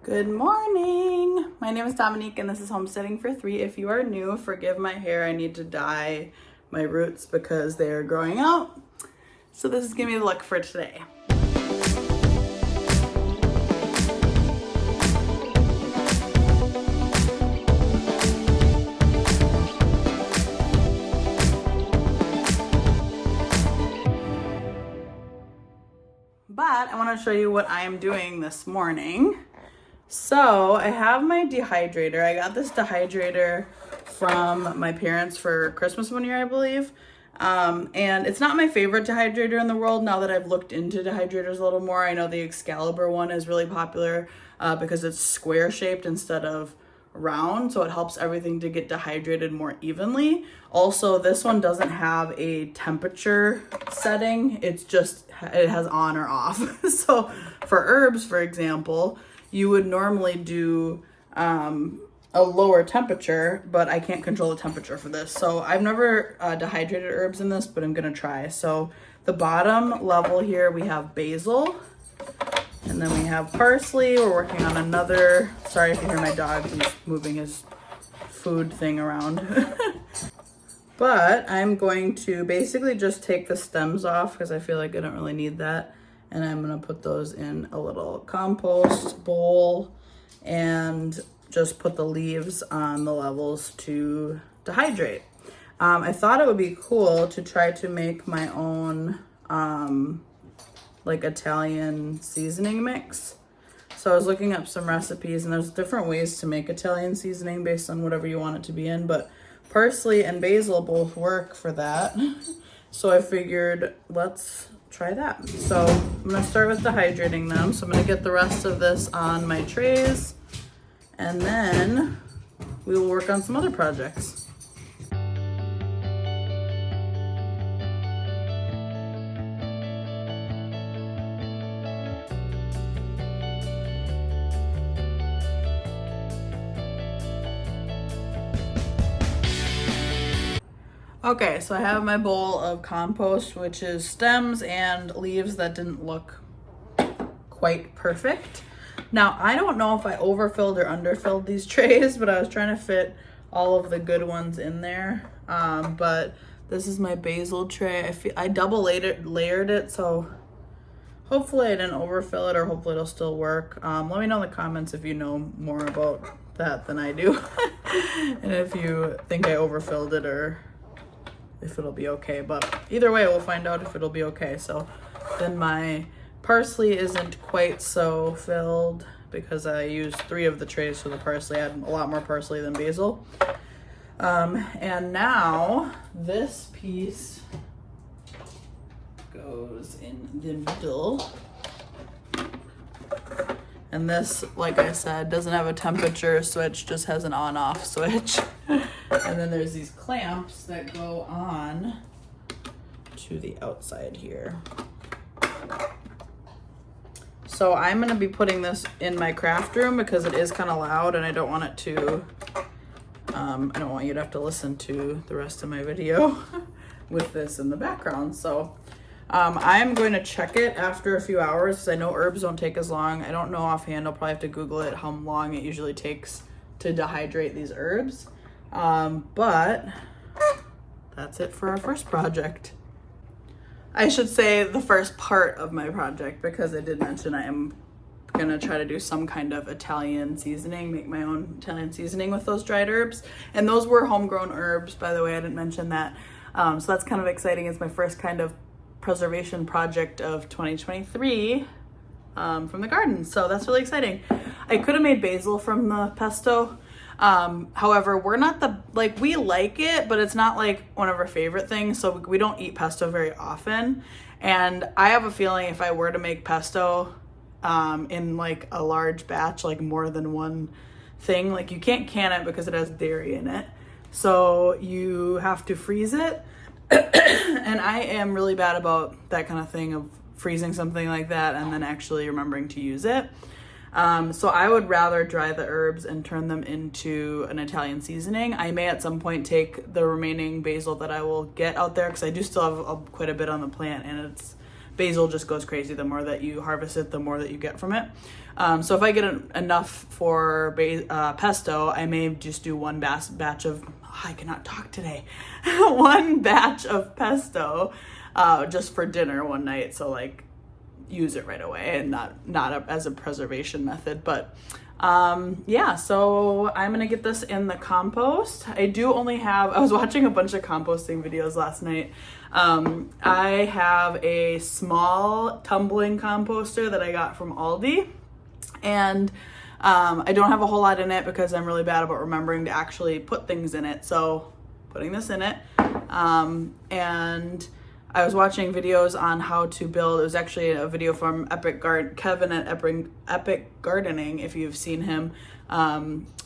Good morning. My name is Dominique and this is Homesteading for Three. If you are new, forgive my hair. I need to dye my roots because they are growing out. So this is gonna be the look for today. But I want to show you what I am doing this morning. So I have my dehydrator. I got this dehydrator from my parents for Christmas one year, I believe. And it's not my favorite dehydrator in the world now that I've looked into dehydrators a little more. I know the Excalibur one is really popular because it's square shaped instead of round, so it helps everything to get dehydrated more evenly. Also, this one doesn't have a temperature setting. It has on or off. So for herbs, for example, you would normally do a lower temperature, but I can't control the temperature for this. So I've never dehydrated herbs in this, but I'm gonna try. So the bottom level here, we have basil, and then we have parsley. We're working on another, sorry if you hear my dog, he's moving his food thing around. But I'm going to basically just take the stems off because I feel like I don't really need that. And I'm gonna put those in a little compost bowl and just put the leaves on the levels to dehydrate. I thought it would be cool to try to make my own like Italian seasoning mix. So I was looking up some recipes and there's different ways to make Italian seasoning based on whatever you want it to be in, but parsley and basil both work for that. So I figured let's try that. So I'm gonna start with dehydrating them. So I'm gonna get the rest of this on my trays and then we will work on some other projects. Okay, so I have my bowl of compost, which is stems and leaves that didn't look quite perfect. Now, I don't know if I overfilled or underfilled these trays, but I was trying to fit all of the good ones in there. But this is my basil tray. I double layered it, so hopefully I didn't overfill it or hopefully it'll still work. Let me know in the comments if you know more about that than I do. And if you think I overfilled it or if it'll be okay, but either way we'll find out if it'll be okay. So then my parsley isn't quite so filled because I used 3 of the trays for the parsley. I had a lot more parsley than basil. And now this piece goes in the middle. And this, like I said, doesn't have a temperature switch, just has an on-off switch. And then there's these clamps that go on to the outside here. So I'm gonna be putting this in my craft room because it is kind of loud and I don't want it to, I don't want you to have to listen to the rest of my video with this in the background. So I'm going to check it after a few hours because I know herbs don't take as long. I don't know offhand, I'll probably have to Google it, how long it usually takes to dehydrate these herbs. But that's it for our first project. I should say the first part of my project because I did mention I am gonna try to do some kind of Italian seasoning, make my own Italian seasoning with those dried herbs. And those were homegrown herbs, by the way, I didn't mention that. So that's kind of exciting. It's my first kind of preservation project of 2023 from the garden. So that's really exciting. I could have made basil from the pesto. However, we're not we like it, but it's not like one of our favorite things. So we don't eat pesto very often. And I have a feeling if I were to make pesto in like a large batch, like more than one thing, like you can't can it because it has dairy in it. So you have to freeze it. And I am really bad about that kind of thing of freezing something like that and then actually remembering to use it. So I would rather dry the herbs and turn them into an Italian seasoning. I may at some point take the remaining basil that I will get out there because I do still have quite a bit on the plant and it's basil just goes crazy. The more that you harvest it, the more that you get from it. So if I get enough for pesto, I may just do one batch of, I cannot talk today, one batch of pesto just for dinner one night. So like use it right away and not as a preservation method. But yeah, so I'm gonna get this in the compost. I was watching a bunch of composting videos last night. I have a small tumbling composter that I got from Aldi, and I don't have a whole lot in it because I'm really bad about remembering to actually put things in it. So putting this in it, and I was watching videos on how to build. It was actually a video from Kevin at Epic Gardening, if you've seen him.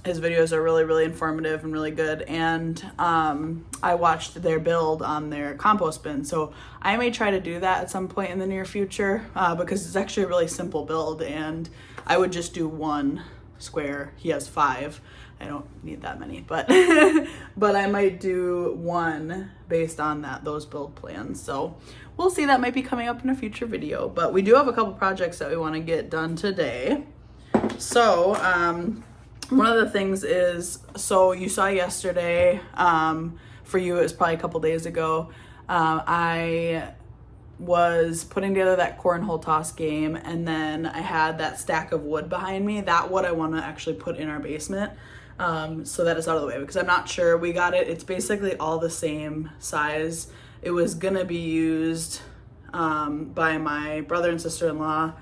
His videos are really, really informative and really good. And I watched their build on their compost bin. So I may try to do that at some point in the near future because it's actually a really simple build. And I would just do one square. He has 5. I don't need that many, but but I might do one based on those build plans. So we'll see. That might be coming up in a future video, but we do have a couple projects that we want to get done today. So one of the things is, so you saw yesterday, for you it was probably a couple days ago, I was putting together that cornhole toss game, and then I had that stack of wood behind me. That wood I want to actually put in our basement. So that is out of the way because I'm not sure. We got it. It's basically all the same size. It was gonna be used by my brother and sister-in-law,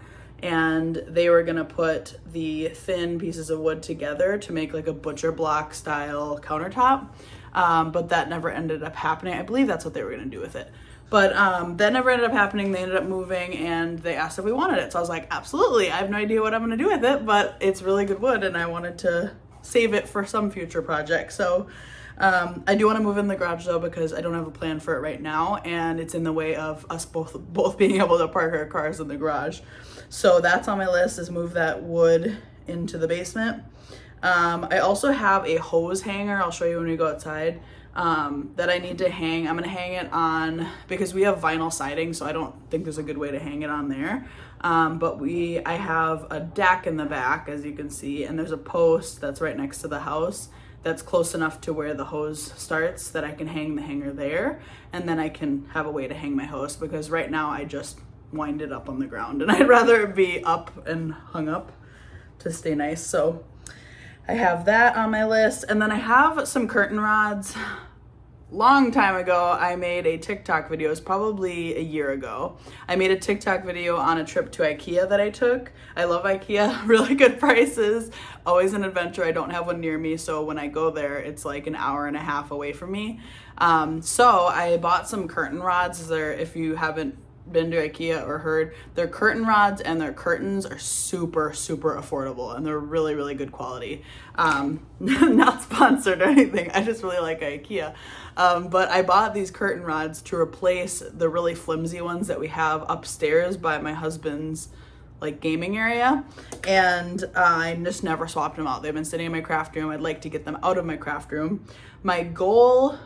and they were gonna put the thin pieces of wood together to make like a butcher block style countertop. But that never ended up happening. I believe that's what they were gonna do with it. But that never ended up happening. They ended up moving and they asked if we wanted it. So I was like, absolutely. I have no idea what I'm gonna do with it, but it's really good wood and I wanted to save it for some future project. So I do want to move in the garage though because I don't have a plan for it right now, and it's in the way of us both being able to park our cars in the garage. So that's on my list, is move that wood into the basement. I also have a hose hanger. I'll show you when we go outside. That I need to hang. I'm gonna hang it on because we have vinyl siding, so I don't think there's a good way to hang it on there. But I have a deck in the back, as you can see, and there's a post that's right next to the house that's close enough to where the hose starts that I can hang the hanger there, and then I can have a way to hang my hose, because right now I just wind it up on the ground and I'd rather it be up and hung up to stay nice. So I have that on my list, and then I have some curtain rods. Long time ago, I made a TikTok video. It was probably a year ago. I made a TikTok video on a trip to IKEA that I took. I love IKEA, really good prices, always an adventure. I don't have one near me, so when I go there, it's like an hour and a half away from me. So I bought some curtain rods. If you haven't been to IKEA or heard, their curtain rods and their curtains are super, super affordable, and they're really, really good quality. Not sponsored or anything. I just really like IKEA. But I bought these curtain rods to replace the really flimsy ones that we have upstairs by my husband's like gaming area, and I just never swapped them out. They've been sitting in my craft room. I'd like to get them out of my craft room. My goal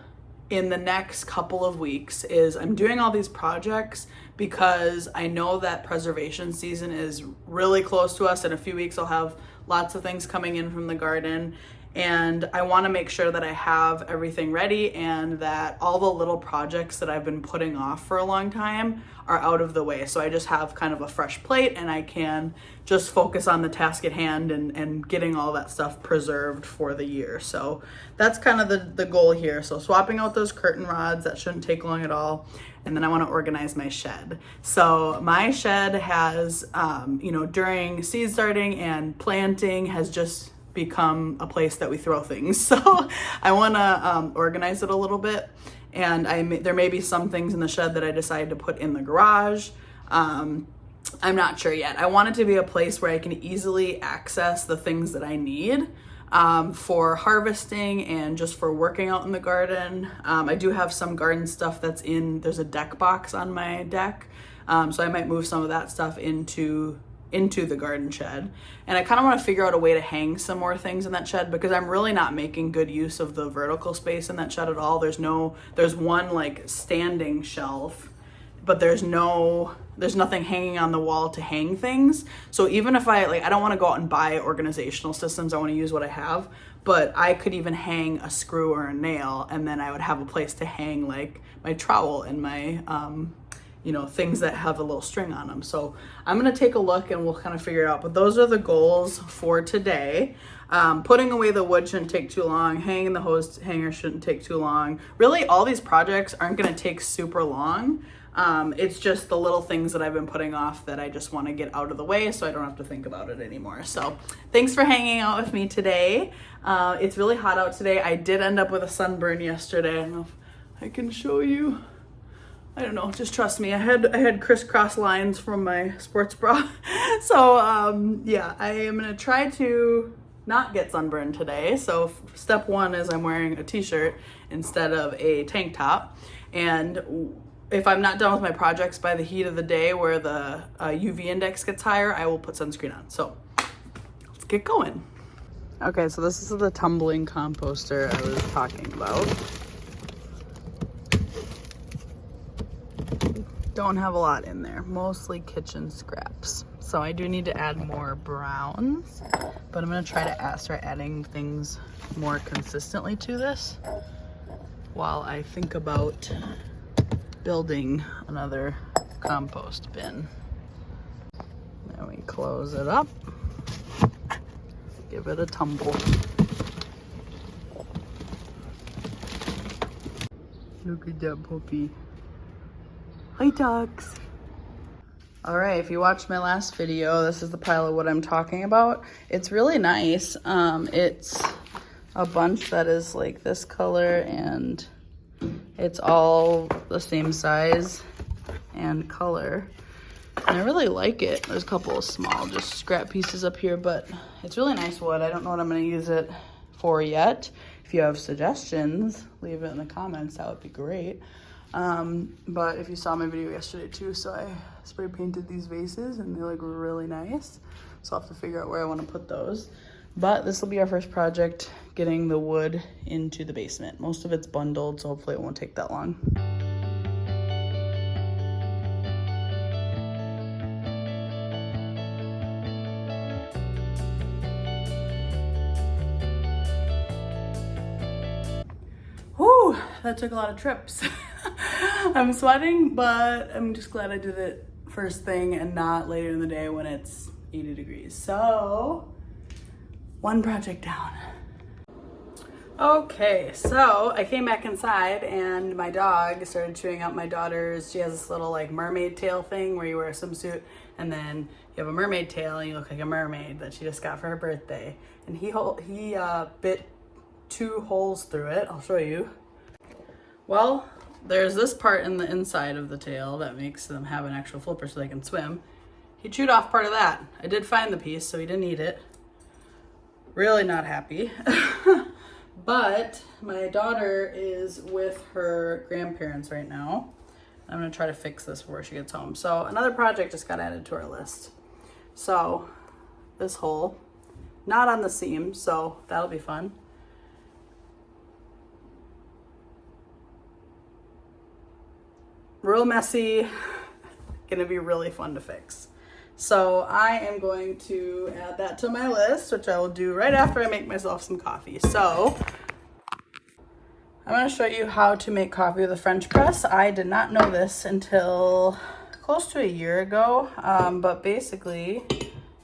in the next couple of weeks is I'm doing all these projects because I know that preservation season is really close to us. In a few weeks, I'll have lots of things coming in from the garden, and I want to make sure that I have everything ready and that all the little projects that I've been putting off for a long time are out of the way. So I just have kind of a fresh plate and I can just focus on the task at hand and getting all that stuff preserved for the year. So that's kind of the goal here. So swapping out those curtain rods, that shouldn't take long at all. And then I want to organize my shed. So my shed has, during seed starting and planting, has just become a place that we throw things. So I want to organize it a little bit. And there may be some things in the shed that I decide to put in the garage. I'm not sure yet. I want it to be a place where I can easily access the things that I need for harvesting and just for working out in the garden. I do have some garden stuff there's a deck box on my deck. So I might move some of that stuff into the garden shed. And I kind of want to figure out a way to hang some more things in that shed, because I'm really not making good use of the vertical space in that shed at all. There's one like standing shelf but there's nothing hanging on the wall to hang things. So even if I don't want to go out and buy organizational systems, I want to use what I have, but I could even hang a screw or a nail, and then I would have a place to hang like my trowel and my things that have a little string on them. So I'm gonna take a look and we'll kind of figure it out, but those are the goals for today. Putting away the wood shouldn't take too long. Hanging the hose hanger shouldn't take too long. Really, all these projects aren't gonna take super long. It's just the little things that I've been putting off that I just want to get out of the way so I don't have to think about it anymore. So thanks for hanging out with me today. It's really hot out today. I did end up with a sunburn yesterday. I don't know if I can show you. I don't know, just trust me. I had crisscross lines from my sports bra. So yeah, I am gonna try to not get sunburned today. So step one is I'm wearing a t-shirt instead of a tank top. And if I'm not done with my projects by the heat of the day where the UV index gets higher, I will put sunscreen on. So let's get going. Okay, so this is the tumbling composter I was talking about. Don't have a lot in there, mostly kitchen scraps. So I do need to add more browns, but I'm gonna try to start adding things more consistently to this while I think about building another compost bin. Then we close it up, give it a tumble. Look at that puppy. Hi, dogs. All right, if you watched my last video, this is the pile of wood I'm talking about. It's really nice. It's a bunch that is like this color, and it's all the same size and color. And I really like it. There's a couple of small, just scrap pieces up here, but it's really nice wood. I don't know what I'm gonna use it for yet. If you have suggestions, leave it in the comments. That would be great. But if you saw my video yesterday too, so I spray painted these vases and they look really nice. So I'll have to figure out where I want to put those. But this will be our first project, getting the wood into the basement. Most of it's bundled, so hopefully it won't take that long. Whew, that took a lot of trips. I'm sweating, but I'm just glad I did it first thing and not later in the day when it's 80 degrees. So, one project down. Okay, so I came back inside and my dog started chewing out my daughter's. She has this little like mermaid tail thing where you wear a swimsuit and then you have a mermaid tail and you look like a mermaid that she just got for her birthday. And he bit 2 holes through it. I'll show you. Well, there's this part in the inside of the tail that makes them have an actual flipper so they can swim. He chewed off part of that. I did find the piece, so he didn't eat it. Really not happy. But my daughter is with her grandparents right now. I'm gonna try to fix this before she gets home. So another project just got added to our list. So this hole, not on the seam, so that'll be fun. Real messy, gonna be really fun to fix. So I am going to add that to my list, which I will do right after I make myself some coffee. So I'm gonna show you how to make coffee with a French press. I did not know this until close to a year ago, but basically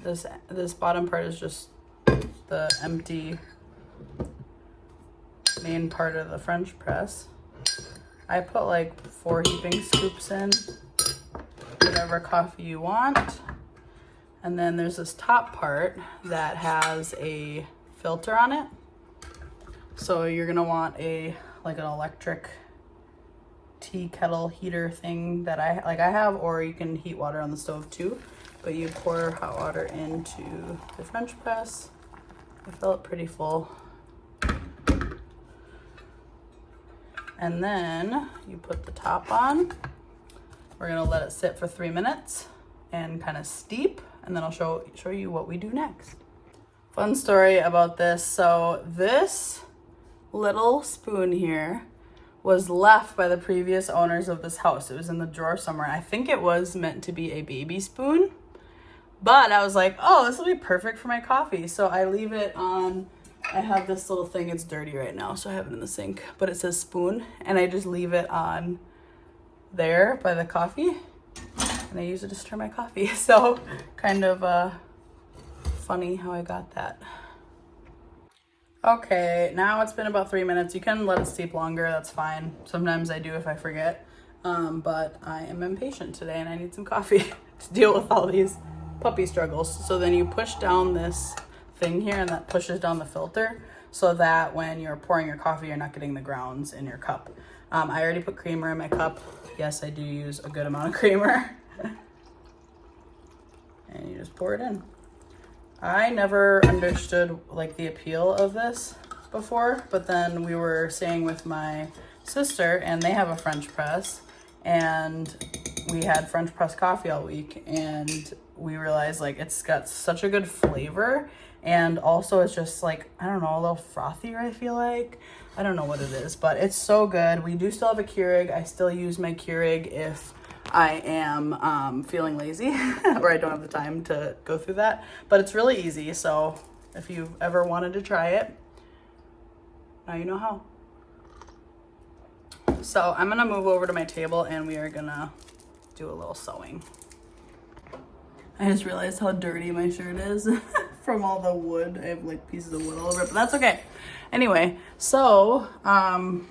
this bottom part is just the empty main part of the French press. I put like 4 heaping scoops in, whatever coffee you want. And then there's this top part that has a filter on it. So you're gonna want like an electric tea kettle heater thing that I have, or you can heat water on the stove too. But you pour hot water into the French press. I fill it pretty full. And then you put the top on. We're gonna let it sit for 3 minutes and kind of steep, and then I'll show you what we do next. Fun story about this. So this little spoon here was left by the previous owners of this house. It was in the drawer somewhere. I think it was meant to be a baby spoon, but I was like, oh, this will be perfect for my coffee. So I leave it on, I have this little thing, it's dirty right now, so I have it in the sink, but it says spoon, and I just leave it on there by the coffee, and I use it to stir my coffee. So kind of funny how I got that. Okay, now it's been about 3 minutes. You can let it steep longer, that's fine. Sometimes I do if I forget, but I am impatient today and I need some coffee to deal with all these puppy struggles. So then you push down this thing here, and that pushes down the filter so that when you're pouring your coffee, you're not getting the grounds in your cup. I already put creamer in my cup. Yes, I do use a good amount of creamer. And you just pour it in. I never understood like the appeal of this before, but then we were staying with my sister and they have a French press, and we had French press coffee all week, and we realized like it's got such a good flavor, and also it's just like, I don't know, a little frothier, I feel like. I don't know what it is, but it's so good. We do still have a Keurig. I still use my Keurig if I am feeling lazy or I don't have the time to go through that, but it's really easy. So if you've ever wanted to try it, now you know how. So I'm gonna move over to my table and we are gonna do a little sewing. I just realized how dirty my shirt is from all the wood. I have like pieces of wood all over it, but that's okay. Anyway, so I'll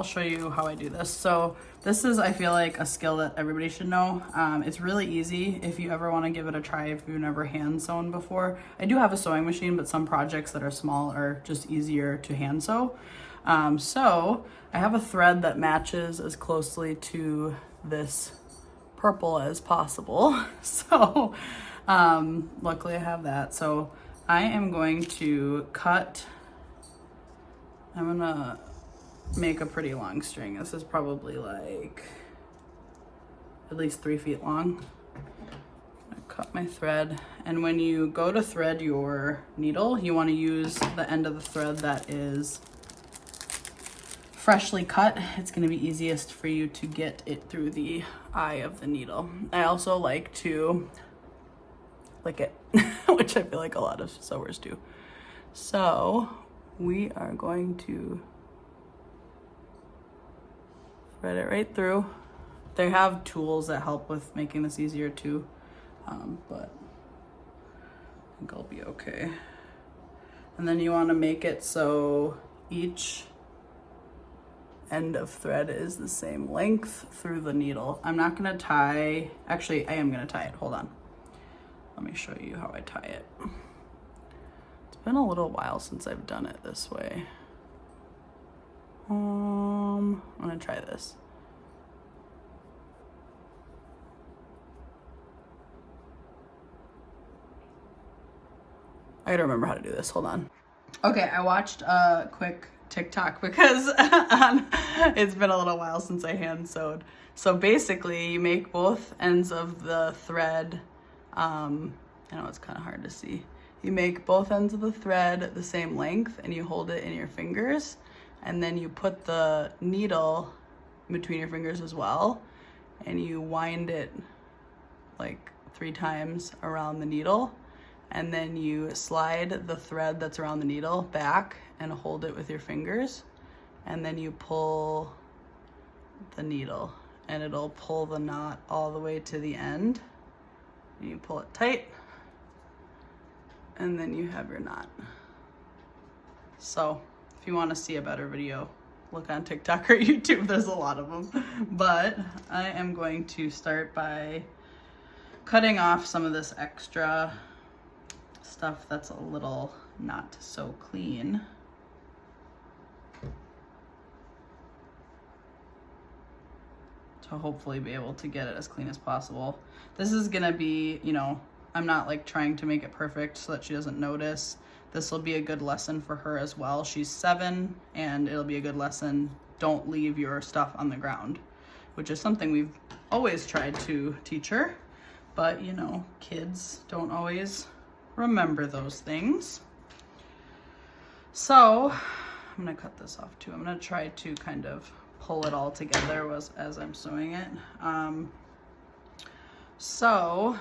show you how I do this. So this is, I feel like, a skill that everybody should know. It's really easy if you ever want to give it a try if you've never hand sewn before. I do have a sewing machine, but some projects that are small are just easier to hand sew. So I have a thread that matches as closely to this purple as possible. So luckily I have that. So I am going to cut, I'm gonna make a pretty long string. This is probably like at least 3 feet long. I cut my thread, and when you go to thread your needle, you want to use the end of the thread that is freshly cut. It's going to be easiest for you to get it through the eye of the needle. I also like to lick it, which I feel like a lot of sewers do. So we are going to thread it right through. They have tools that help with making this easier too, but I think I'll be okay. And then you want to make it so each end of thread is the same length through the needle. I'm not going to tie, actually I am going to tie it, hold on. Let me show you how I tie it. It's been a little while since I've done it this way. I'm gonna try this. I gotta remember how to do this, hold on. Okay, I watched a quick TikTok because it's been a little while since I hand sewed. So basically you make both ends of the thread, I know it's kind of hard to see. You make both ends of the thread the same length and you hold it in your fingers, and then you put the needle between your fingers as well, and you wind it like 3 times around the needle, and then you slide the thread that's around the needle back and hold it with your fingers, and then you pull the needle and it'll pull the knot all the way to the end. And you pull it tight, and then you have your knot. So if you want to see a better video, look on TikTok or YouTube, there's a lot of them. But I am going to start by cutting off some of this extra stuff that's a little not so clean. To hopefully be able to get it as clean as possible. This is gonna be, you know, I'm not like trying to make it perfect so that she doesn't notice. This will be a good lesson for her as well. She's 7 and it'll be a good lesson. Don't leave your stuff on the ground, which is something we've always tried to teach her. But you know, kids don't always remember those things. So I'm gonna cut this off too. I'm gonna try to kind of pull it all together as I'm sewing it. So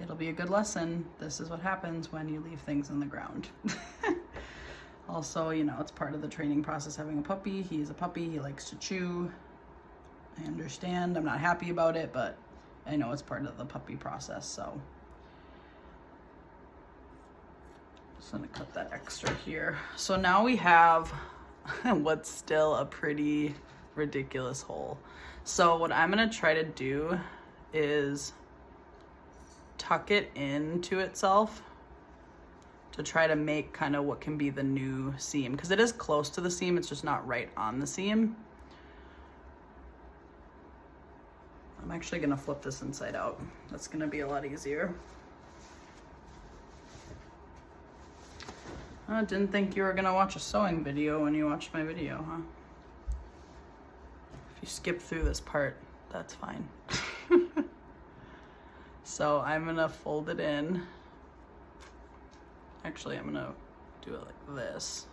it'll be a good lesson. This is what happens when you leave things in the ground. Also, you know, it's part of the training process having a puppy. He's a puppy, he likes to chew. I understand, I'm not happy about it, but I know it's part of the puppy process, so. Just gonna cut that extra here. So now we have what's still a pretty ridiculous hole. So what I'm gonna try to do is tuck it into itself to try to make kind of what can be the new seam, because it is close to the seam, it's just not right on the seam. I'm actually gonna flip this inside out. That's gonna be a lot easier. I didn't think you were gonna watch a sewing video when you watched my video, huh? If you skip through this part, that's fine. So I'm gonna fold it in. Actually, I'm gonna do it like this,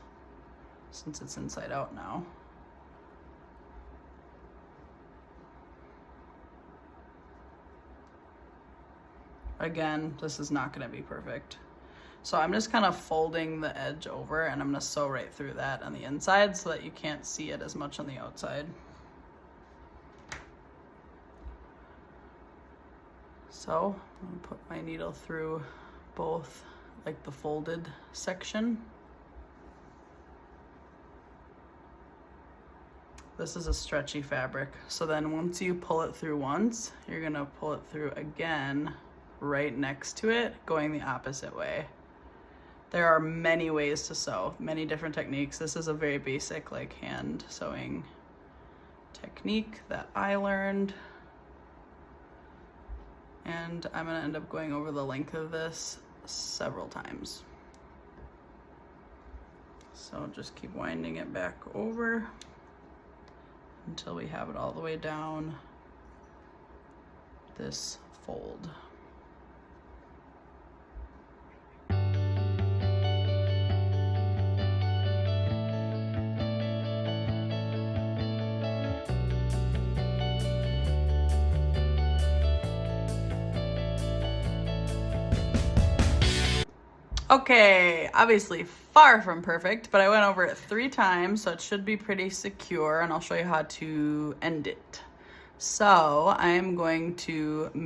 since it's inside out now. Again, this is not gonna be perfect. So I'm just kind of folding the edge over, and I'm gonna sew right through that on the inside so that you can't see it as much on the outside. So I'm gonna put my needle through both, like the folded section. This is a stretchy fabric. So then once you pull it through once, you're gonna pull it through again right next to it, going the opposite way. There are many ways to sew, many different techniques. This is a very basic like hand sewing technique that I learned. And I'm gonna end up going over the length of this several times. So just keep winding it back over until we have it all the way down this fold. Okay, obviously far from perfect, but I went over it 3 times, so it should be pretty secure, and I'll show you how to end it. So I'm going to I'm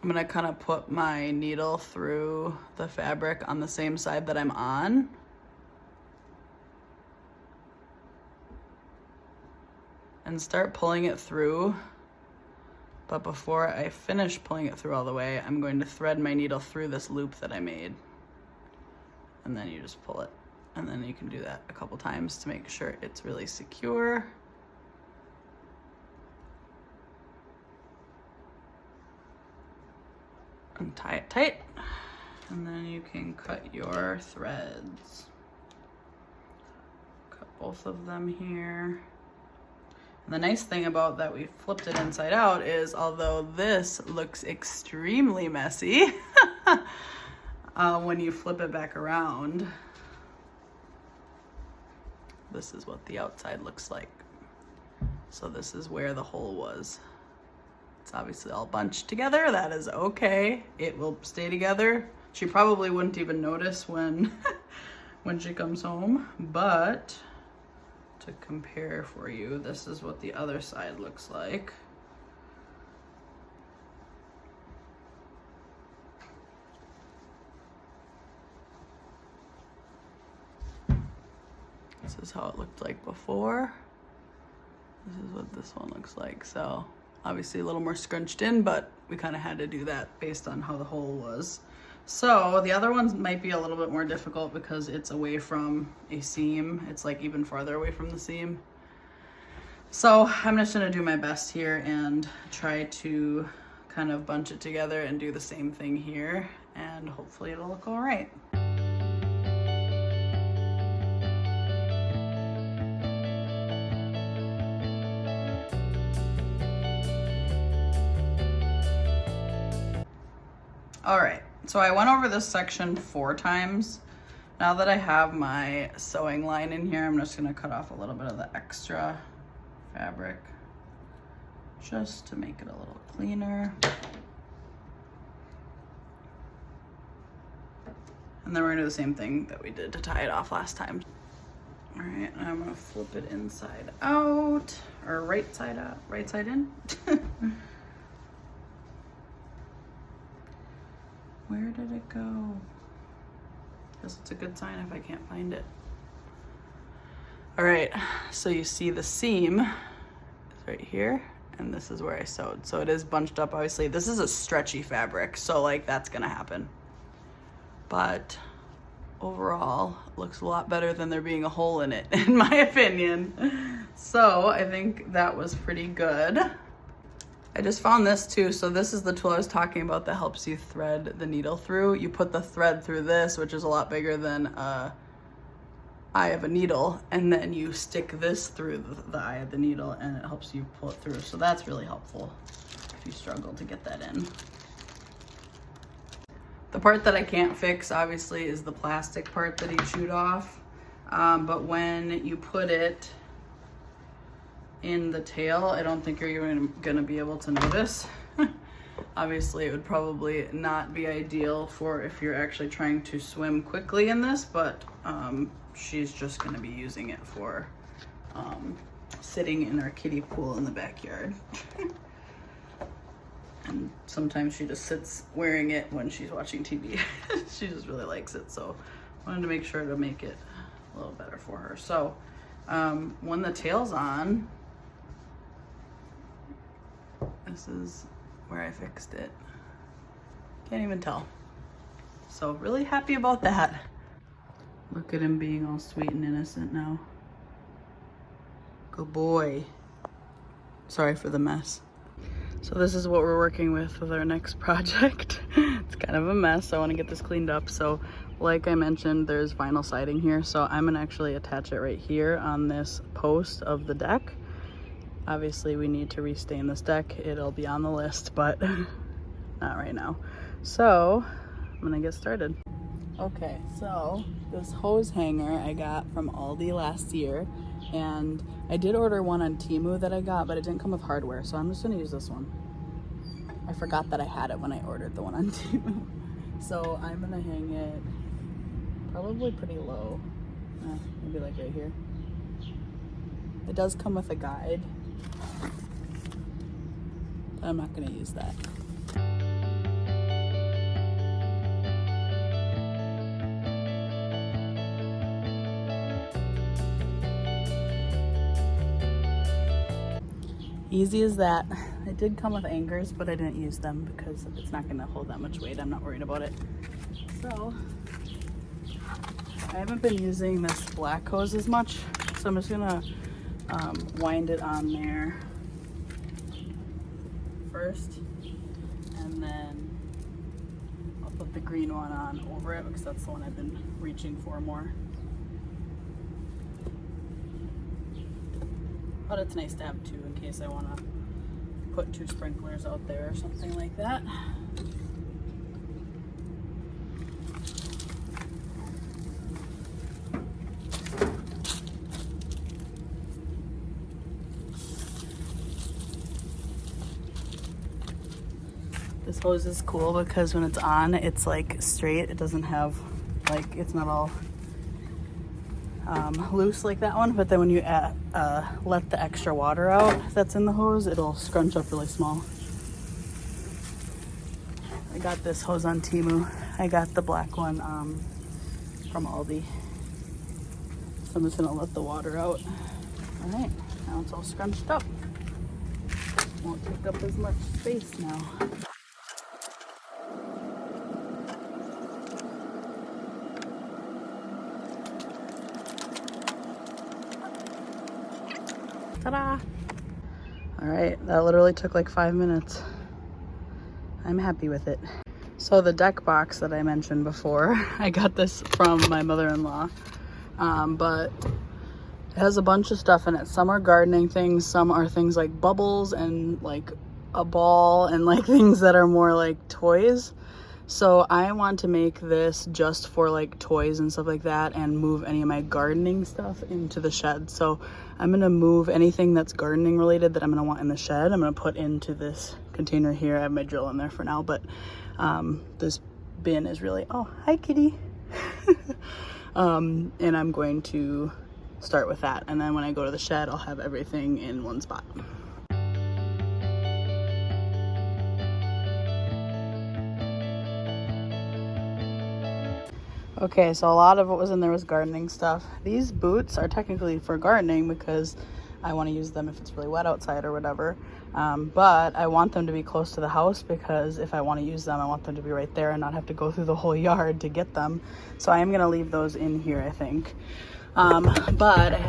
gonna kind of put my needle through the fabric on the same side that I'm on. And start pulling it through. But before I finish pulling it through all the way, I'm going to thread my needle through this loop that I made. And then you just pull it. And then you can do that a couple times to make sure it's really secure. And tie it tight. And then you can cut your threads. Cut both of them here. And the nice thing about that we flipped it inside out is, although this looks extremely messy, when you flip it back around, this is what the outside looks like. So this is where the hole was. It's obviously all bunched together. That is okay. It will stay together. She probably wouldn't even notice when she comes home, but to compare for you, this is what the other side looks like. This is how it looked like before. This is what this one looks like. So obviously a little more scrunched in, but we kind of had to do that based on how the hole was. So the other ones might be a little bit more difficult because it's away from a seam. It's like even farther away from the seam. So I'm just gonna do my best here and try to kind of bunch it together and do the same thing here, and hopefully it'll look all right. All right, so I went over this section 4 times. Now that I have my sewing line in here, I'm just gonna cut off a little bit of the extra fabric just to make it a little cleaner. And then we're gonna do the same thing that we did to tie it off last time. All right, and I'm gonna flip it inside out, or right side out, right side in. Where did it go? Guess it's a good sign if I can't find it. All right, so you see the seam is right here, and this is where I sewed. So it is bunched up, obviously. This is a stretchy fabric, so like that's gonna happen. But overall, it looks a lot better than there being a hole in it, in my opinion. So I think that was pretty good. I just found this too. So this is the tool I was talking about that helps you thread the needle through. You put the thread through this, which is a lot bigger than eye of a needle, and then you stick this through the eye of the needle, and it helps you pull it through. So that's really helpful if you struggle to get that in. The part that I can't fix, obviously, is the plastic part that he chewed off. But when you put it in the tail, I don't think you're gonna be able to notice. Obviously, it would probably not be ideal for if you're actually trying to swim quickly in this, but she's just gonna be using it for sitting in our kiddie pool in the backyard. And sometimes she just sits wearing it when she's watching TV. She just really likes it, so I wanted to make sure to make it a little better for her. So when the tail's on, this is where I fixed it. Can't even tell. So really happy about that. Look at him being all sweet and innocent now. Good boy. Sorry for the mess. So this is what we're working with our next project. It's kind of a mess, so I want to get this cleaned up. So like I mentioned, there's vinyl siding here, so I'm gonna actually attach it right here on this post of the deck. Obviously we need to restain this deck. It'll be on the list, but not right now. So I'm gonna get started. Okay, so this hose hanger I got from Aldi last year, and I did order one on Temu that I got, but it didn't come with hardware, so I'm just gonna use this one. I forgot that I had it when I ordered the one on Temu. So I'm gonna hang it probably pretty low, maybe like right here. It does come with a guide, but I'm not gonna use that. Easy as that. It did come with anchors, but I didn't use them because it's not gonna hold that much weight. I'm not worried about it. So I haven't been using this black hose as much, so I'm just gonna wind it on there first, and then I'll put the green one on over it because that's the one I've been reaching for more. But it's nice to have two in case I want to put 2 sprinklers out there or something like that. This hose is cool because when it's on, it's like straight. It doesn't have, like, it's not all loose like that one, but then when you let the extra water out that's in the hose, it'll scrunch up really small. I got this hose on Temu. I got the black one from Aldi. So I'm just gonna let the water out. All right, now it's all scrunched up. Won't take up as much space now. Ta-da! All right, that literally took like 5 minutes. I'm happy with it. So the deck box that I mentioned before, I got this from my mother-in-law, but it has a bunch of stuff in it. Some are gardening things, some are things like bubbles and like a ball and like things that are more like toys. So I want to make this just for like toys and stuff like that and move any of my gardening stuff into the shed. So I'm gonna move anything that's gardening related that I'm gonna want in the shed. I'm gonna put into this container here. I have my drill in there for now, but this bin is really, oh, hi kitty. And I'm going to start with that. And then when I go to the shed, I'll have everything in one spot. Okay, so a lot of what was in there was gardening stuff. These boots are technically for gardening because I want to use them if it's really wet outside or whatever. But I want them to be close to the house because if I want to use them, I want them to be right there and not have to go through the whole yard to get them. So I am going to leave those in here, I think. But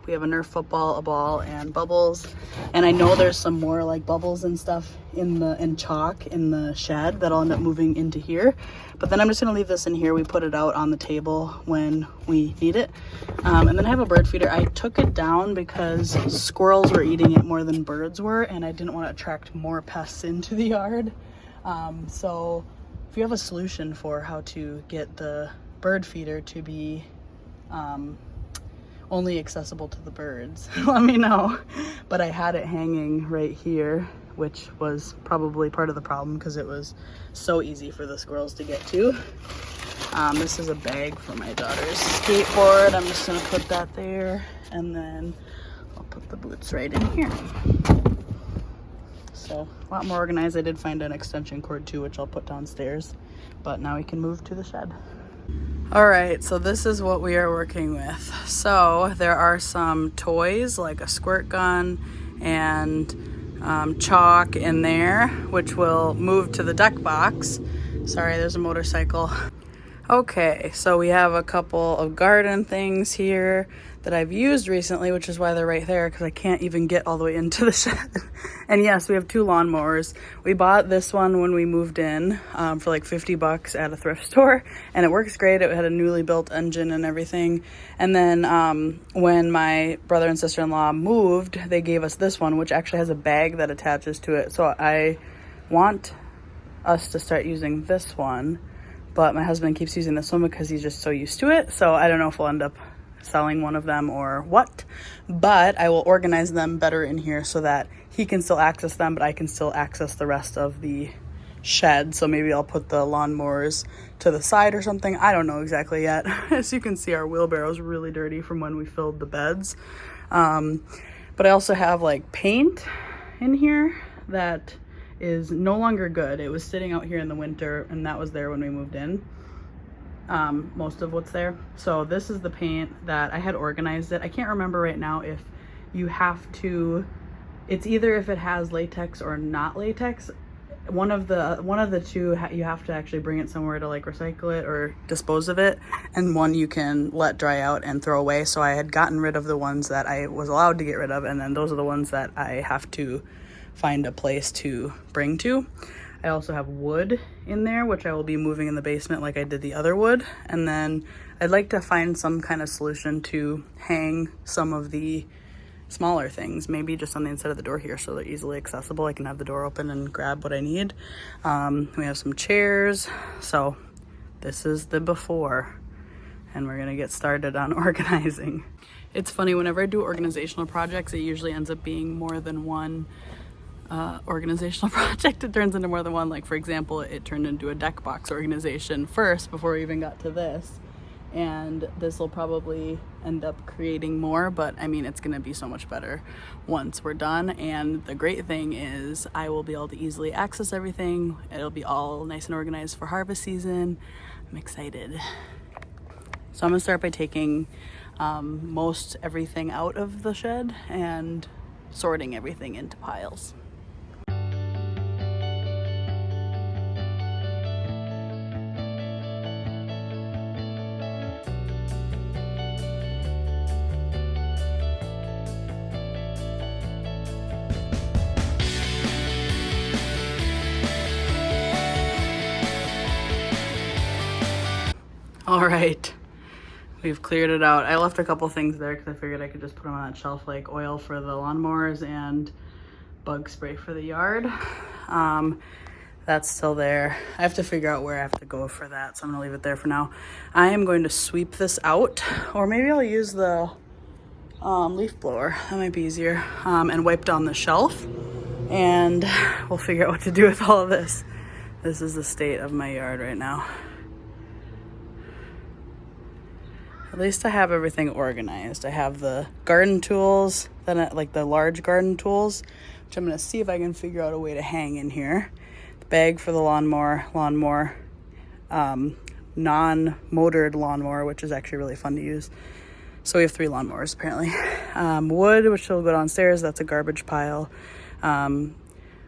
we have a Nerf football, a ball, and bubbles. And I know there's some more like bubbles and stuff and chalk in the shed that I'll end up moving into here. But then I'm just gonna leave this in here. We put it out on the table when we need it. And then I have a bird feeder. I took it down because squirrels were eating it more than birds were, and I didn't want to attract more pests into the yard. So if you have a solution for how to get the bird feeder to be only accessible to the birds, let me know. But I had it hanging right here, which was probably part of the problem because it was so easy for the squirrels to get to. This is a bag for my daughter's skateboard. I'm just gonna put that there, and then I'll put the boots right in here. So a lot more organized. I did find an extension cord too, which I'll put downstairs, but now we can move to the shed. All right, so this is what we are working with. So there are some toys like a squirt gun and chalk in there, which will move to the deck box. Sorry, there's a motorcycle. Okay, so we have a couple of garden things here that I've used recently, which is why they're right there because I can't even get all the way into the shed. And yes, we have 2 lawnmowers. We bought this one when we moved in for like $50 at a thrift store, and it works great. It had a newly built engine and everything. And then when my brother and sister-in-law moved, they gave us this one, which actually has a bag that attaches to it. So I want us to start using this one, but my husband keeps using this one because he's just so used to it. So I don't know if we'll end up selling one of them or what, but I will organize them better in here so that he can still access them, but I can still access the rest of the shed. So maybe I'll put the lawnmowers to the side or something. I don't know exactly yet. As you can see, our wheelbarrow is really dirty from when we filled the beds. But I also have like paint in here that is no longer good. It was sitting out here in the winter, and that was there when we moved in. Most of what's there. So this is the paint that I had organized it. I can't remember right now if you have to, it's either if it has latex or not latex. One of the two, you have to actually bring it somewhere to like recycle it or dispose of it, and one you can let dry out and throw away. So I had gotten rid of the ones that I was allowed to get rid of, and then those are the ones that I have to find a place to bring to. I also have wood in there, which I will be moving in the basement like I did the other wood. And then I'd like to find some kind of solution to hang some of the smaller things, maybe just on the inside of the door here so they're easily accessible. I can have the door open and grab what I need. We have some chairs. So this is the before, and we're gonna get started on organizing. It's funny, whenever I do organizational projects, it usually ends up being more than one organizational project. It turns into more than one. Like for example, it turned into a deck box organization first before we even got to this, and this will probably end up creating more, but I mean, it's gonna be so much better once we're done. And the great thing is I will be able to easily access everything. It'll be all nice and organized for harvest season. I'm excited. So I'm gonna start by taking most everything out of the shed and sorting everything into piles. All right, we've cleared it out. I left a couple things there because I figured I could just put them on that shelf, like oil for the lawnmowers and bug spray for the yard. That's still there. I have to figure out where I have to go for that, so I'm gonna leave it there for now. I am going to sweep this out, or maybe I'll use the leaf blower. That might be easier. And wipe down the shelf, and we'll figure out what to do with all of this. This is the state of my yard right now. At least I have everything organized. I have the garden tools, then like the large garden tools, which I'm gonna see if I can figure out a way to hang in here. The bag for the lawnmower, non-motored lawnmower, which is actually really fun to use. So we have 3 lawnmowers apparently. Wood, which will go downstairs, that's a garbage pile.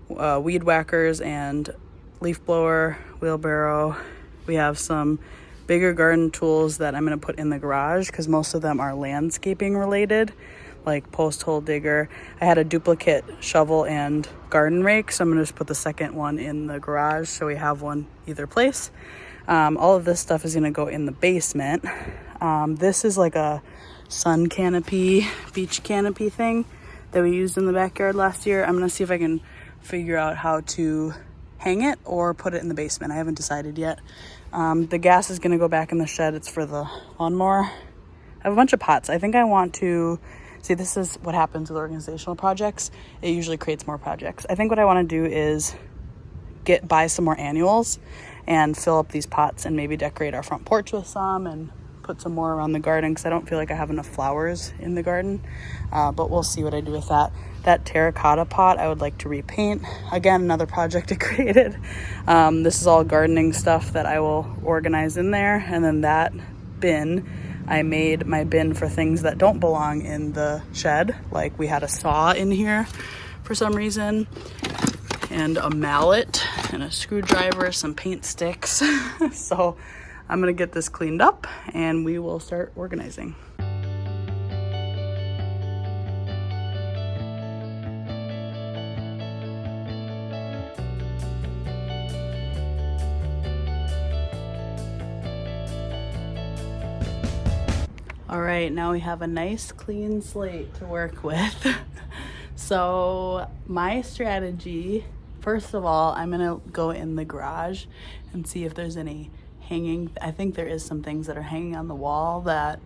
Weed whackers and leaf blower, wheelbarrow. We have some bigger garden tools that I'm gonna put in the garage because most of them are landscaping related, like post hole digger. I had a duplicate shovel and garden rake, so I'm gonna just put the second one in the garage so we have one either place. All of this stuff is gonna go in the basement. This is like a sun canopy, beach canopy thing that we used in the backyard last year. I'm gonna see if I can figure out how to hang it or put it in the basement. I haven't decided yet. The gas is gonna go back in the shed. It's for the lawnmower. I have a bunch of pots. I think I want to, see, this is what happens with organizational projects. It usually creates more projects. I think what I wanna do is buy some more annuals and fill up these pots and maybe decorate our front porch with some and put some more around the garden because I don't feel like I have enough flowers in the garden. But we'll see what I do with that. That terracotta pot I would like to repaint. Again, another project I created. This is all gardening stuff that I will organize in there. And then that bin, I made my bin for things that don't belong in the shed. Like we had a saw in here for some reason, and a mallet and a screwdriver, some paint sticks. So I'm gonna get this cleaned up and we will start organizing. All right, now we have a nice clean slate to work with. So my strategy, first of all, I'm gonna go in the garage and see if there's any hanging. I think there is some things that are hanging on the wall that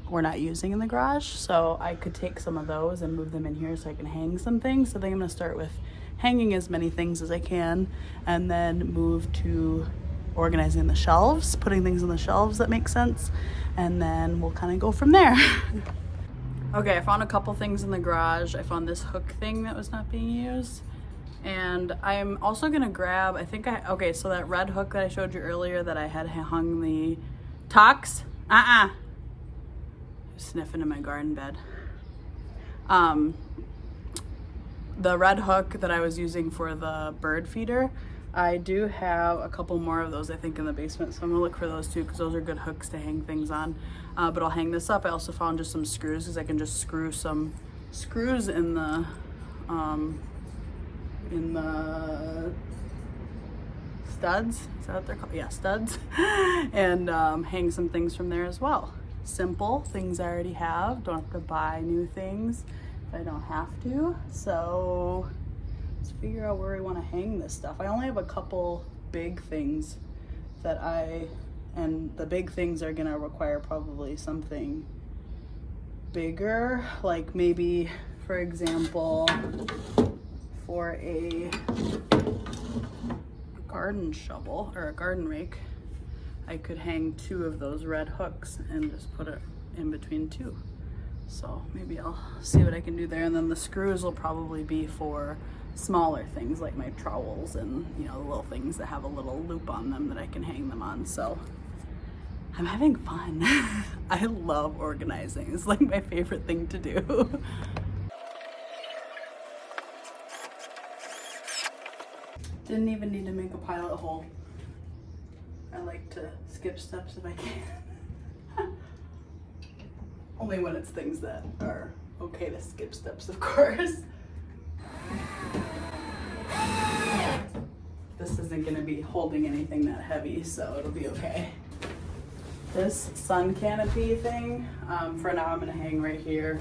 we're not using in the garage. So I could take some of those and move them in here so I can hang some things. So I think I'm gonna start with hanging as many things as I can and then move to organizing the shelves, putting things on the shelves that make sense, and then we'll kind of go from there. Okay, I found a couple things in the garage. I found this hook thing that was not being used, and I'm also gonna grab, okay, so that red hook that I showed you earlier that I had hung the Tox, sniffing in my garden bed. The red hook that I was using for the bird feeder, I do have a couple more of those I think in the basement, so I'm gonna look for those too because those are good hooks to hang things on. But I'll hang this up. I also found just some screws because I can just screw some screws in the studs. Is that what they're called? Yeah, studs. And hang some things from there as well. Simple things I already have. Don't have to buy new things if I don't have to. So let's figure out where we want to hang this stuff. I only have a couple big things and the big things are gonna require probably something bigger, like maybe, for example, for a garden shovel or a garden rake, I could hang 2 of those red hooks and just put it in between 2. So maybe I'll see what I can do there. And then the screws will probably be for smaller things like my trowels and, you know, the little things that have a little loop on them that I can hang them on. So I'm having fun. I love organizing. It's like my favorite thing to do. Didn't even need to make a pilot hole. I like to skip steps if I can. Only when it's things that are okay to skip steps, of course. This isn't gonna be holding anything that heavy, so it'll be okay. This sun canopy thing, for now I'm gonna hang right here.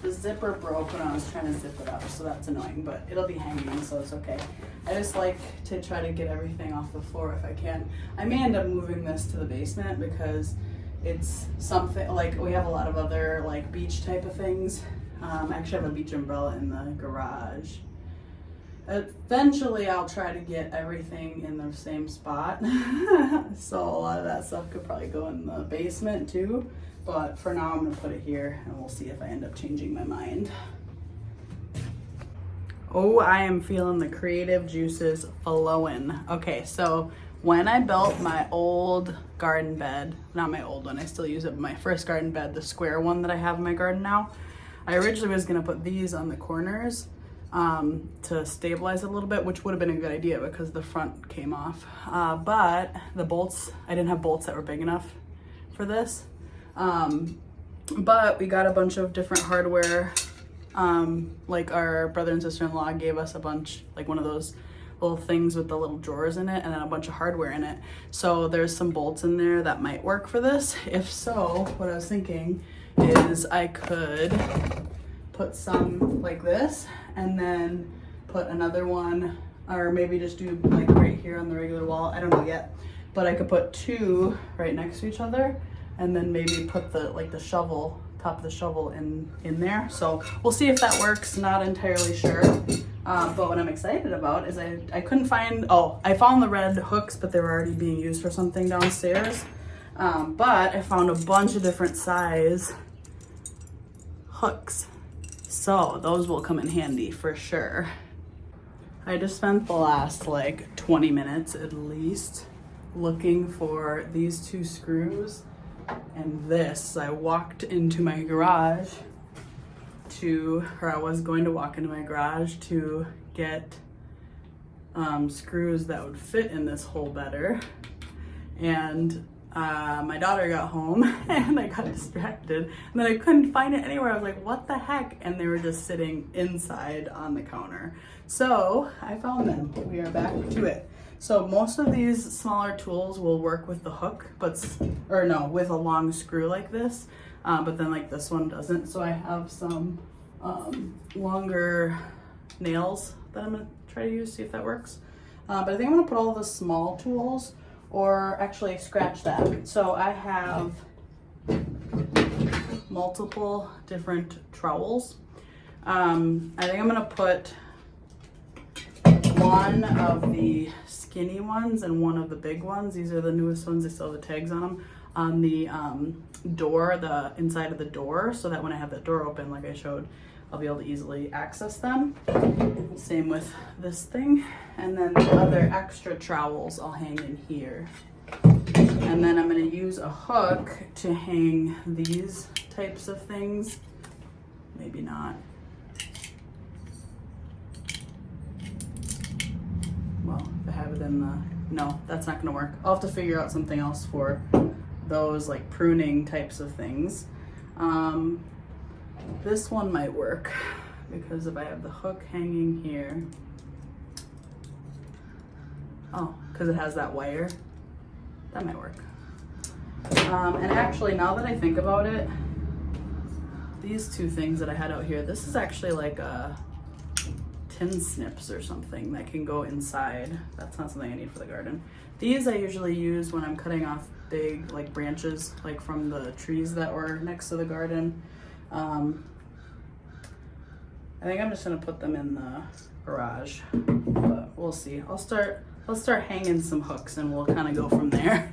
The zipper broke when I was trying to zip it up, so that's annoying, but it'll be hanging, so it's okay. I just like to try to get everything off the floor if I can. I may end up moving this to the basement because it's something like we have a lot of other like beach type of things. I actually have a beach umbrella in the garage. Eventually I'll try to get everything in the same spot. So a lot of that stuff could probably go in the basement too. But for now I'm gonna put it here and we'll see if I end up changing my mind. Oh, I am feeling the creative juices flowing. Okay, so when I built my old garden bed, not my old one, I still use it, but my first garden bed, the square one that I have in my garden now, I originally was gonna put these on the corners to stabilize it a little bit, which would have been a good idea because the front came off. But the bolts, I didn't have bolts that were big enough for this. But we got a bunch of different hardware. Like our brother and sister-in-law gave us a bunch, like one of those little things with the little drawers in it and then a bunch of hardware in it. So there's some bolts in there that might work for this. If so, what I was thinking is I could put some like this and then put another one, or maybe just do like right here on the regular wall. I don't know yet, but I could put two right next to each other and then maybe put the like the shovel, top of the shovel in there. So we'll see if that works, not entirely sure. But what I'm excited about is I couldn't find, I found the red hooks, but they were already being used for something downstairs. But I found a bunch of different size hooks. So those will come in handy for sure. I just spent the last like 20 minutes at least looking for these two screws and this. I walked into my garage I was going to walk into my garage to get screws that would fit in this hole better. And my daughter got home and I got distracted and then I couldn't find it anywhere. I was like, what the heck? And they were just sitting inside on the counter. So I found them. We are back to it. So most of these smaller tools will work with the hook, with a long screw like this. But then like this one doesn't. So I have some longer nails that I'm gonna try to use, see if that works. But I think I'm gonna put all the small tools, or actually scratch that. So I have multiple different trowels. I think I'm gonna put one of the skinny ones and one of the big ones. These are the newest ones, they still have the tags on them, on the door, the inside of the door, so that when I have that door open like I showed, I'll be able to easily access them. Same with this thing. And then the other extra trowels I'll hang in here. And then I'm going to use a hook to hang these types of things. Maybe not. Well, if I have it in the, no, that's not going to work. I'll have to figure out something else for those like pruning types of things. This one might work because if I have the hook hanging here, because it has that wire, that might work. And actually, now that I think about it, these two things that I had out here, this is actually like a tin snips or something that can go inside. That's not something I need for the garden. These I usually use when I'm cutting off big like branches, like from the trees that were next to the garden. I think I'm just gonna put them in the garage, but we'll see. I'll start hanging some hooks and we'll kind of go from there.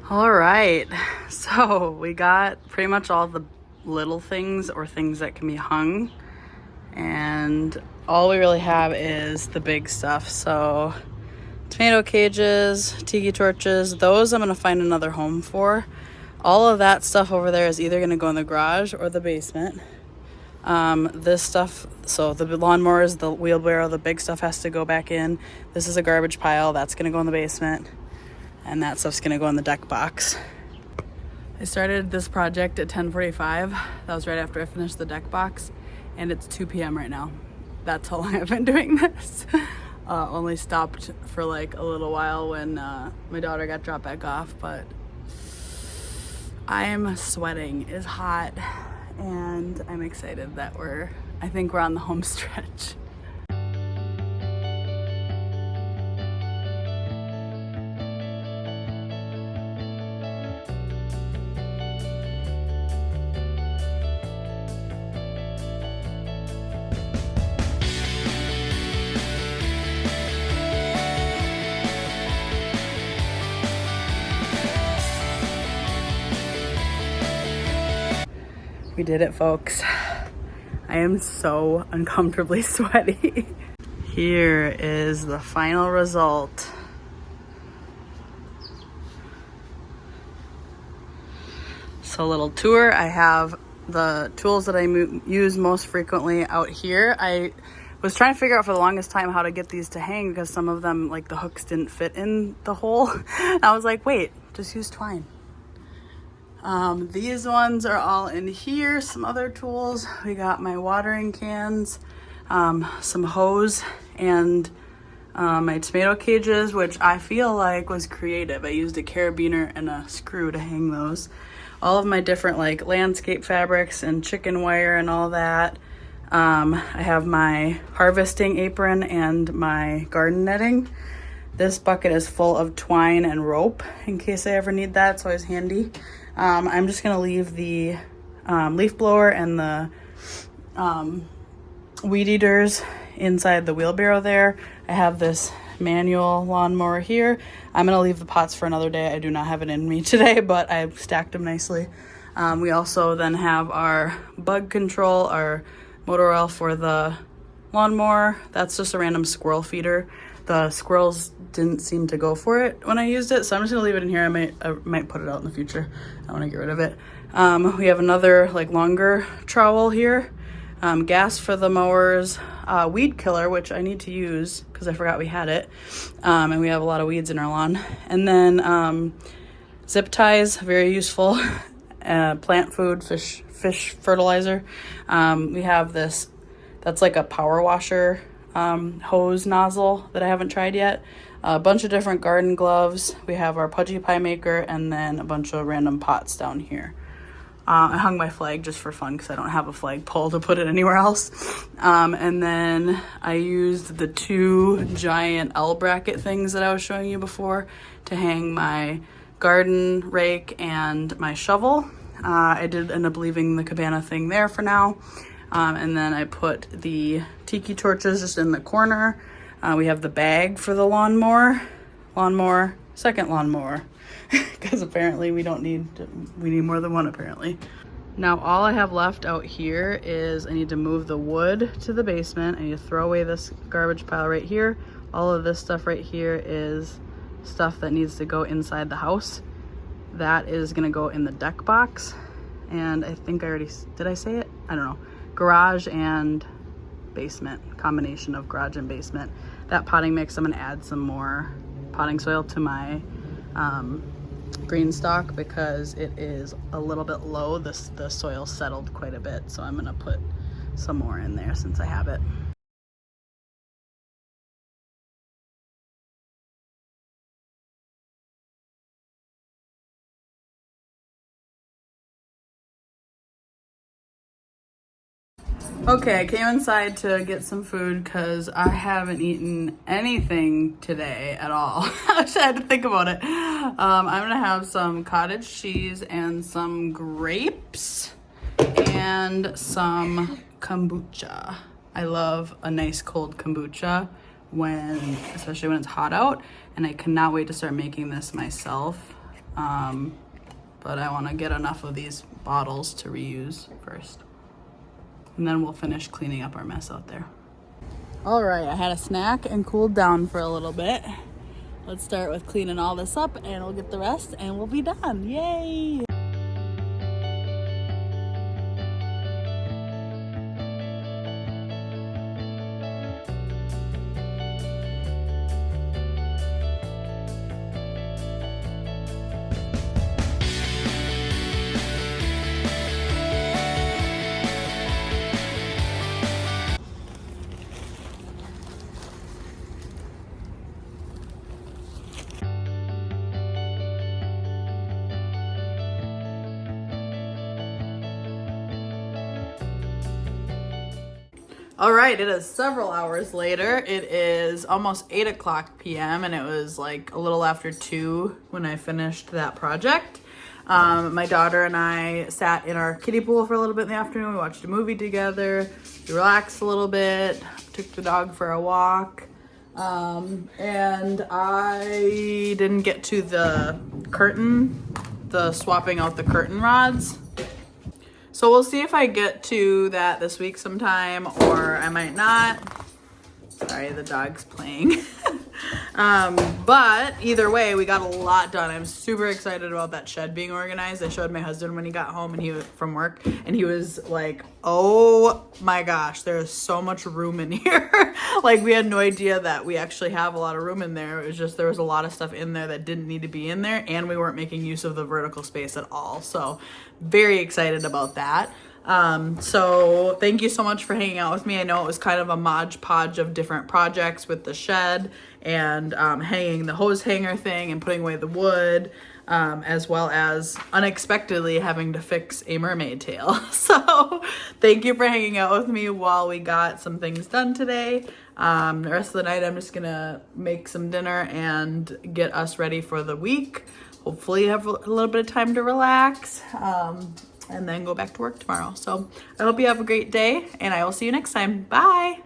All right, so we got pretty much all the little things or things that can be hung, and all we really have is the big stuff. So tomato cages, tiki torches, those I'm gonna find another home for. All of that stuff over there is either gonna go in the garage or the basement. This stuff, so the lawnmowers, the wheelbarrow, the big stuff has to go back in. This is a garbage pile, that's gonna go in the basement. And that stuff's gonna go in the deck box. I started this project at 10:45. That was right after I finished the deck box, and it's 2 p.m. right now. That's how long I've been doing this. Only stopped for like a little while when my daughter got dropped back off, but I'm sweating. It's hot, and I'm excited that I think we're on the home stretch. We did it, folks. I am so uncomfortably sweaty. Here is the final result. So a little tour. I have the tools that I use most frequently out here. I was trying to figure out for the longest time how to get these to hang because some of them, like the hooks didn't fit in the hole. And I was like, wait, just use twine. These ones are all in here. Some other tools. We got my watering cans, some hose, and my tomato cages, which I feel like was creative. I used a carabiner and a screw to hang those. All of my different like landscape fabrics and chicken wire and all that. I have my harvesting apron and my garden netting. This bucket is full of twine and rope in case I ever need that. It's always handy. I'm just gonna leave the leaf blower and the weed eaters inside the wheelbarrow there. I have this manual lawnmower here. I'm gonna leave the pots for another day. I do not have it in me today, but I stacked them nicely. We also then have our bug control, our motor oil for the lawnmower. That's just a random squirrel feeder. The squirrels didn't seem to go for it when I used it, so I'm just gonna leave it in here. I might put it out in the future. I want to get rid of it. We have another like longer trowel here. Gas for the mowers, weed killer, which I need to use because I forgot we had it. And we have a lot of weeds in our lawn. And then zip ties, very useful. Plant food, fish fertilizer. We have this, that's like a power washer hose nozzle that I haven't tried yet. A bunch of different garden gloves. We have our pudgy pie maker, and then a bunch of random pots down here. I hung my flag just for fun because I don't have a flagpole to put it anywhere else. And then I used the 2 giant L bracket things that I was showing you before to hang my garden rake and my shovel. I did end up leaving the cabana thing there for now. And then I put the tiki torches just in the corner. We have the bag for the lawnmower, second lawnmower, because apparently we need more than one apparently. Now all I have left out here is I need to move the wood to the basement. I need to throw away this garbage pile right here. All of this stuff right here is stuff that needs to go inside the house. That is gonna go in the deck box. And I think did I say it? I don't know. Garage and basement, combination of garage and basement. That potting mix, I'm gonna add some more potting soil to my green stalk because it is a little bit low. The soil settled quite a bit, so I'm gonna put some more in there since I have it. Okay, I came inside to get some food because I haven't eaten anything today at all. I wish I had to think about it. I'm gonna have some cottage cheese and some grapes and some kombucha. I love a nice cold kombucha especially when it's hot out, and I cannot wait to start making this myself. But I want to get enough of these bottles to reuse first. And then we'll finish cleaning up our mess out there. All right, I had a snack and cooled down for a little bit. Let's start with cleaning all this up and we'll get the rest and we'll be done. Yay! All right, it is several hours later. It is almost 8 o'clock p.m. and it was like a little after 2 when I finished that project. My daughter and I sat in our kiddie pool for a little bit in the afternoon. We watched a movie together, we relaxed a little bit, took the dog for a walk, and I didn't get to the swapping out the curtain rods. So we'll see if I get to that this week sometime, or I might not. Sorry, the dog's playing. But either way, we got a lot done. I'm super excited about that shed being organized. I showed my husband when he got home and he was from work, and he was like, oh my gosh, there's so much room in here. Like, we had no idea that we actually have a lot of room in there. It was just, there was a lot of stuff in there that didn't need to be in there, and we weren't making use of the vertical space at all. So very excited about that. So thank you so much for hanging out with me. I know it was kind of a modge podge of different projects with the shed and hanging the hose hanger thing and putting away the wood, as well as unexpectedly having to fix a mermaid tail. So thank you for hanging out with me while we got some things done today. The rest of the night I'm just gonna make some dinner and get us ready for the week. Hopefully have a little bit of time to relax. And then go back to work tomorrow. So I hope you have a great day, and I will see you next time. Bye.